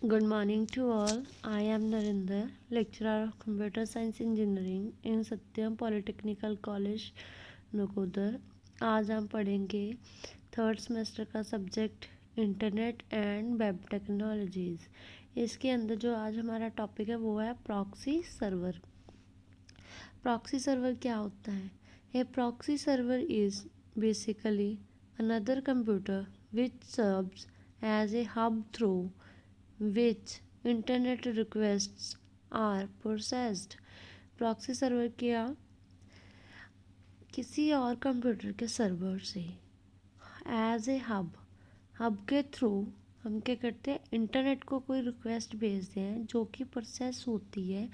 Good morning to all. I am Narinder, lecturer of Computer Science Engineering in Satyam Polytechnical College, Nakodar. आज हम पढ़ेंगे third semester का subject internet and web technologies. इसके अंदर जो आज हमारा टॉपिक है वो है प्रॉक्सी सर्वर। प्रॉक्सी सर्वर क्या होता है? A proxy server is basically another computer which serves as a hub through which internet requests are processed। Proxy server क्या किसी और कंप्यूटर के सर्वर से एज ए हब के थ्रू हम क्या करते हैं, इंटरनेट को कोई रिक्वेस्ट भेजते हैं जो कि प्रोसेस होती है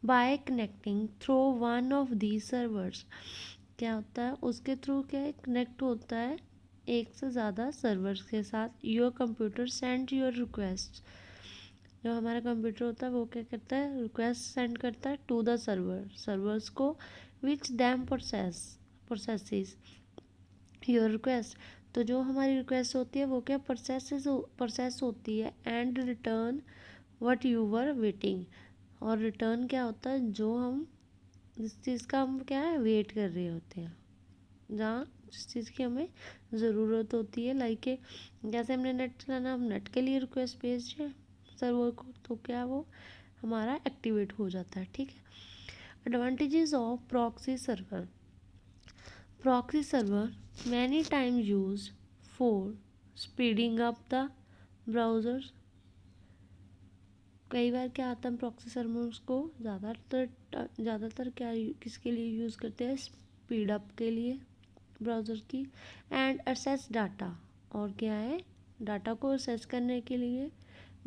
bye connecting through one of the servers. क्या होता है उसके थ्रू? क्या कनेक्ट होता है एक से ज़्यादा सर्वर्स के साथ। Your computer send your request. जो हमारा कंप्यूटर होता है वो क्या करता है, रिक्वेस्ट सेंड करता है टू द सर्वर्स को, विच दैम प्रोसेसेस योर रिक्वेस्ट। तो जो हमारी रिक्वेस्ट होती है वो क्या प्रोसेस होती है and return what you were waiting. और रिटर्न क्या होता है, जो हम जिस चीज़ का हम क्या है वेट कर रहे होते हैं, जहाँ जिस चीज़ की हमें ज़रूरत होती है। लाइक जैसे हमने नेट चलाना, हम नेट के लिए रिक्वेस्ट भेज रहे हैं सर्वर को, तो क्या वो हमारा एक्टिवेट हो जाता है। ठीक है। Advantages of proxy server. Proxy server many time use for speeding up the browsers. कई बार क्या आता है, प्रॉक्सी सर्वर्स को ज़्यादातर क्या किसके लिए यूज़ करते हैं, स्पीड अप के लिए ब्राउज़र की। एंड एक्सेस डाटा, और क्या है डाटा को एक्सेस करने के लिए।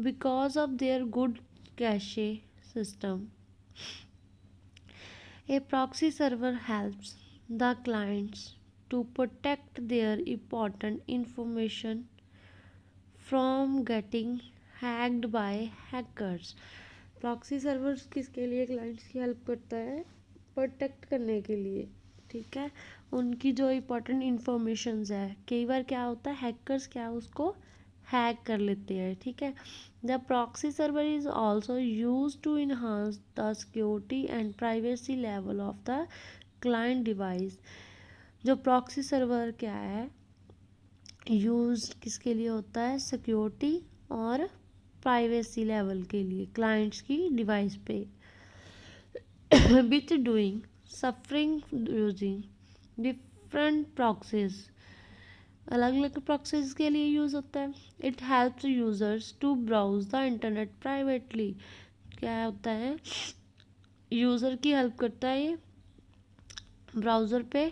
Because of their good cache system, a proxy server helps the clients to protect their important information from getting hacked by hackers। Proxy servers किसके लिए क्लाइंट्स की हेल्प करता है, प्रोटेक्ट करने के लिए। ठीक है, उनकी जो इम्पोर्टेंट इंफॉर्मेशंस है, कई बार क्या होता है हैकर्स क्या उसको हैक कर लेते हैं। ठीक है। The proxy server is also use to enhance the security and privacy level of the client device. जो प्रॉक्सी सर्वर क्या है यूज किसके लिए होता है, सिक्योरिटी और प्राइवेसी लेवल के लिए क्लाइंट्स की डिवाइस पे। Which doing suffering using different proxies, अलग अलग प्रॉक्सीज के लिए यूज़ होता है। It helps users to browse the internet privately. क्या होता है, यूज़र की हेल्प करता है ये ब्राउज़र पे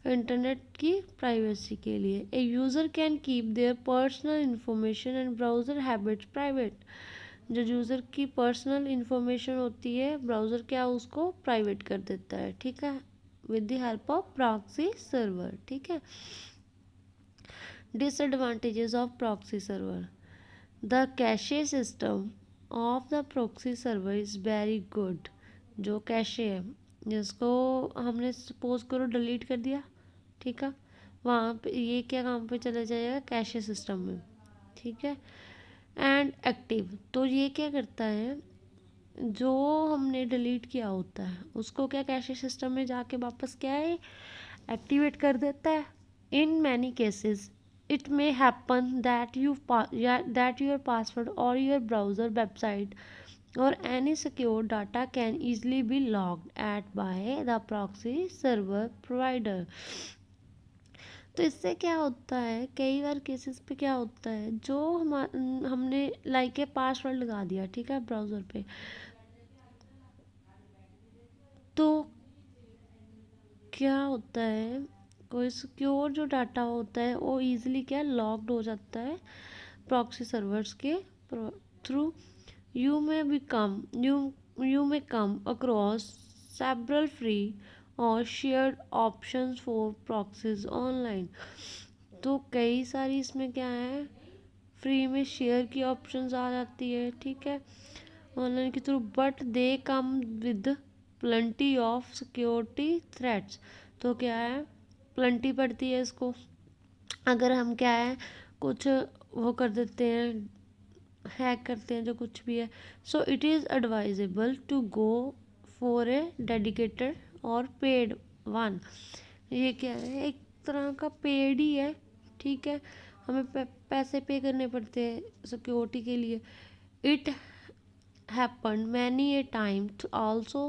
इंटरनेट की प्राइवेसी के लिए। ए user can keep their personal information and browser habits private. जो यूज़र की पर्सनल इंफॉर्मेशन होती है ब्राउज़र क्या उसको प्राइवेट कर देता है। ठीक है, with the help of proxy server. ठीक है। Disadvantages of proxy server. The cache system of the proxy server is very good. जो कैशे है जिसको हमने सपोज करो डिलीट कर दिया, ठीक है, वहाँ पे ये क्या काम पे चला जाएगा, कैशे सिस्टम में। ठीक है। एंड एक्टिव, तो ये क्या करता है, जो हमने डिलीट किया होता है उसको क्या कैशे सिस्टम में जाके वापस क्या है एक्टिवेट कर देता है। In many cases it may happen that that your password or your browser website or any secure data can easily be logged at by the proxy server provider। तो इससे क्या होता है, कई बार केसेस पे क्या होता है, जो हमने लाइक है पासवर्ड लगा दिया, ठीक है, ब्राउज़र पे, तो क्या होता है कोई सिक्योर जो डाटा होता है वो इजीली क्या लॉक्ड हो जाता है प्रॉक्सी सर्वर्स के through. You may become you may come across several free और shared options for proxies online. तो कई सारी इसमें क्या है, फ्री में शेयर की ऑप्शंस आ जाती है, ठीक है, ऑनलाइन के through, but they come with plenty of security threats. तो क्या है, प्लेंटी पड़ती है इसको, अगर हम क्या है कुछ वो कर देते हैं, हैक करते हैं जो कुछ भी है। So it is advisable to go for a dedicated और पेड वन। ये क्या है, एक तरह का पेड ही है, ठीक है, हमें पैसे पे करने पड़ते हैं सिक्योरिटी के लिए। It happened many a time to also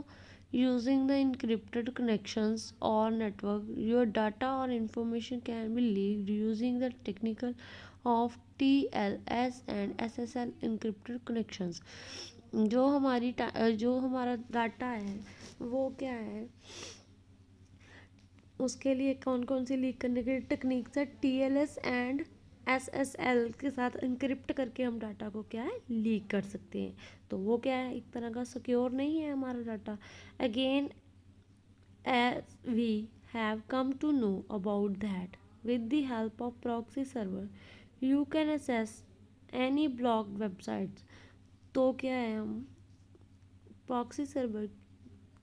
using the encrypted connections or network. Your data or information can be leaked using the technical of TLS and SSL encrypted connections. जो हमारा डाटा है वो क्या है, उसके लिए कौन कौन सी लीक करने की टेक्निक्स है, TLS एंड SSL के साथ इनक्रिप्ट करके हम डाटा को क्या है लीक कर सकते हैं। तो वो क्या है, एक तरह का सिक्योर नहीं है हमारा डाटा। Again as we have come to know about that with the help of proxy server you can access any blog websites. तो क्या है, हम प्रॉक्सी सर्वर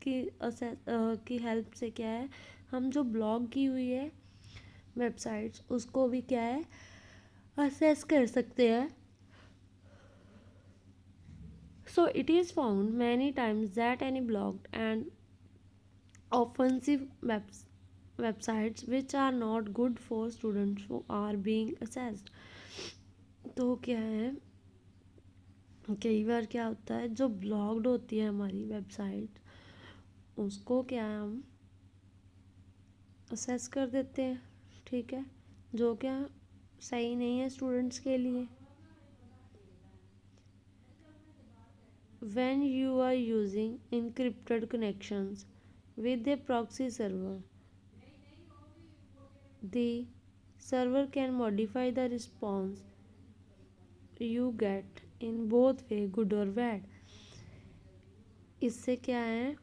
की हेल्प से क्या है, हम जो ब्लॉग की हुई है वेबसाइट्स उसको भी क्या है असेस कर सकते हैं। सो it is found many times that any blogged and offensive websites which are not good for students who are being assessed। तो क्या है, कई बार क्या होता है जो ब्लॉग्ड होती है हमारी वेबसाइट उसको क्या है हम असेस कर देते हैं, ठीक है, जो क्या सही नहीं है स्टूडेंट्स के लिए। when you are using encrypted connections with a proxy server, the server can modify the response you get in both way, good or bad। इससे क्या है,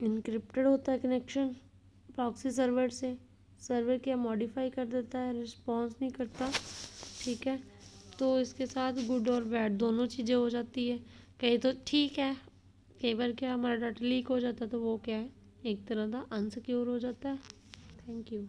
इनक्रिप्टेड होता है कनेक्शन प्रॉक्सी सर्वर से, सर्वर क्या मॉडिफाई कर देता है, रिस्पॉन्स नहीं करता, ठीक है। तो इसके साथ गुड और बैड दोनों चीज़ें हो जाती है। कहीं तो ठीक है, कई बार क्या हमारा डाटा लीक हो जाता है तो वो क्या है एक तरह का अनसिक्योर हो जाता है। Thank you.